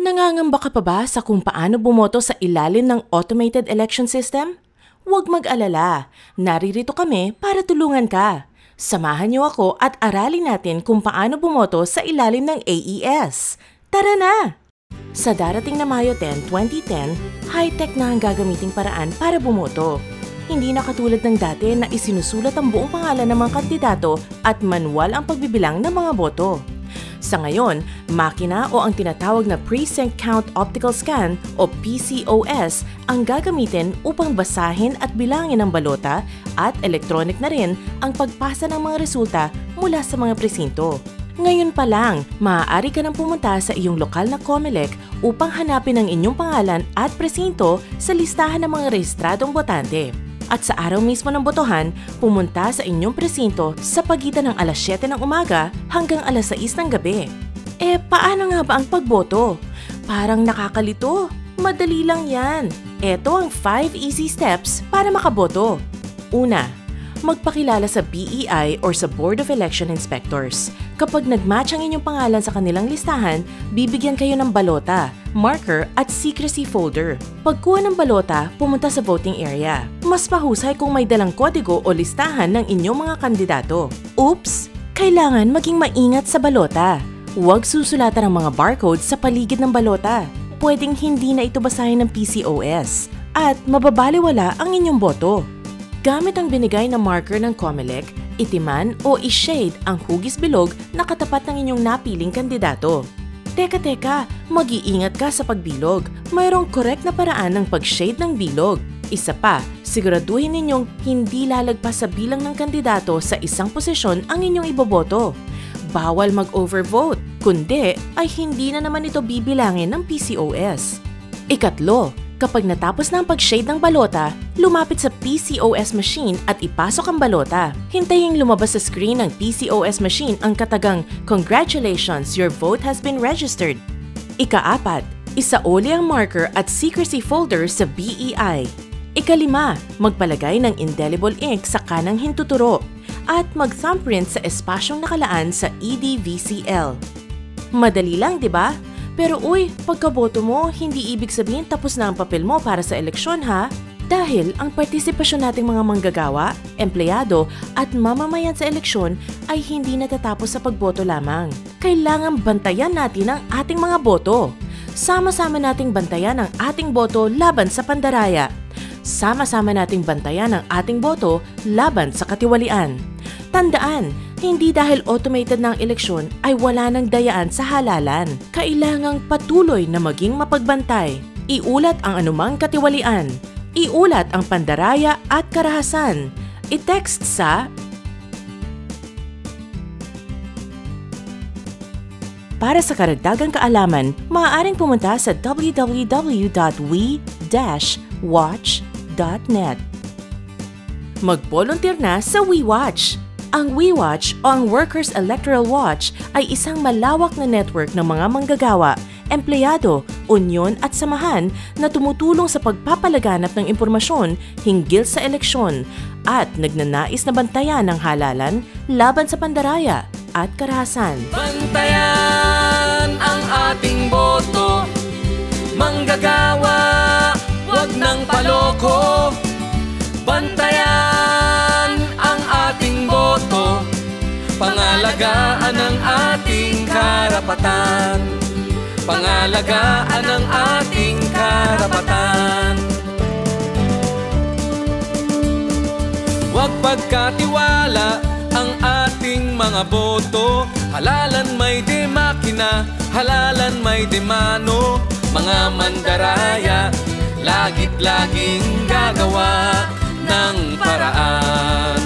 Nangangamba ka pa ba sa kung paano bumoto sa ilalim ng automated election system? Huwag mag-alala, naririto kami para tulungan ka. Samahan niyo ako at aralin natin kung paano bumoto sa ilalim ng AES. Tara na! Sa darating na Mayo 10, 2010, high-tech na ang gagamiting paraan para bumoto. Hindi na katulad ng dati na isinusulat ang buong pangalan ng mga kandidato at manual ang pagbibilang ng mga boto. Sa ngayon, makina o ang tinatawag na Precinct Count Optical Scan o PCOS ang gagamitin upang basahin at bilangin ang balota at electronic na rin ang pagpasa ng mga resulta mula sa mga presinto. Ngayon pa lang, maaari ka nang pumunta sa iyong lokal na COMELEC upang hanapin ang inyong pangalan at presinto sa listahan ng mga rehistradong botante. At sa araw mismo ng botohan, pumunta sa inyong presinto sa pagitan ng alas 7 ng umaga hanggang alas 6 ng gabi. Paano nga ba ang pagboto? Parang nakakalito. Madali lang yan. Ito ang 5 easy steps para makaboto. Una, magpakilala sa BEI or sa Board of Election Inspectors. Kapag nag-match ang inyong pangalan sa kanilang listahan, bibigyan kayo ng balota, marker at secrecy folder. Pagkuha ng balota, pumunta sa voting area. Mas mahusay kung may dalang kodigo o listahan ng inyong mga kandidato. Oops! Kailangan maging maingat sa balota. Huwag susulatan ang mga barcode sa paligid ng balota. Pwedeng hindi na ito basahin ng PCOS at mababaliwala ang inyong boto. Gamit ang binigay na marker ng COMELEC, itiman o i-shade ang hugis bilog na katapat ng inyong napiling kandidato. Teka, mag-iingat ka sa pagbilog. Mayroong correct na paraan ng pag-shade ng bilog. Isa pa, siguraduhin ninyong hindi lalagpas sa bilang ng kandidato sa isang posisyon ang inyong iboboto. Bawal mag-overvote, kundi ay hindi na naman ito bibilangin ng PCOS. Ikatlo, kapag natapos na ang pag-shade ng balota, lumapit sa PCOS machine at ipasok ang balota. Hintaying lumabas sa screen ng PCOS machine ang katagang, "Congratulations, your vote has been registered." Ika-4, isauli ang marker at secrecy folder sa BEI. Ika-5, magpalagay ng indelible ink sa kanang hintuturo at mag-thumbprint sa espasyong nakalaan sa EDVCL. Madali lang, di ba? Pero pagkaboto mo, hindi ibig sabihin tapos na ang papel mo para sa eleksyon ha? Dahil ang partisipasyon nating mga manggagawa, empleyado at mamamayan sa eleksyon ay hindi natatapos sa pagboto lamang. Kailangan bantayan natin ang ating mga boto. Sama-sama nating bantayan ang ating boto laban sa pandaraya. Sama-sama nating bantayan ang ating boto laban sa katiwalian. Tandaan, hindi dahil automated na ang eleksyon ay wala nang dayaan sa halalan. Kailangang patuloy na maging mapagbantay. Iulat ang anumang katiwalian. Iulat ang pandaraya at karahasan. I-text sa Para sa karagdagang kaalaman, maaaring pumunta sa www.we-watch.net. Mag-volunteer na sa WeWatch! Ang WeWatch o ang Workers' Electoral Watch ay isang malawak na network ng mga manggagawa, empleyado, unyon at samahan na tumutulong sa pagpapalaganap ng impormasyon hinggil sa eleksyon at nagnanais na bantayan ang halalan laban sa pandaraya at karahasan. Bantayan ang ating boto, manggagawa, wag nang paloko. Bantayan ang ating boto, pangalagaan ang ating karapatan. Pangalagaan ang ating karapatan. Huwag pagkatiwala ang ating mga boto. Halalan may de makina, halalan may de mano. Mga mandaraya, lagit-laging gagawa ng paraan.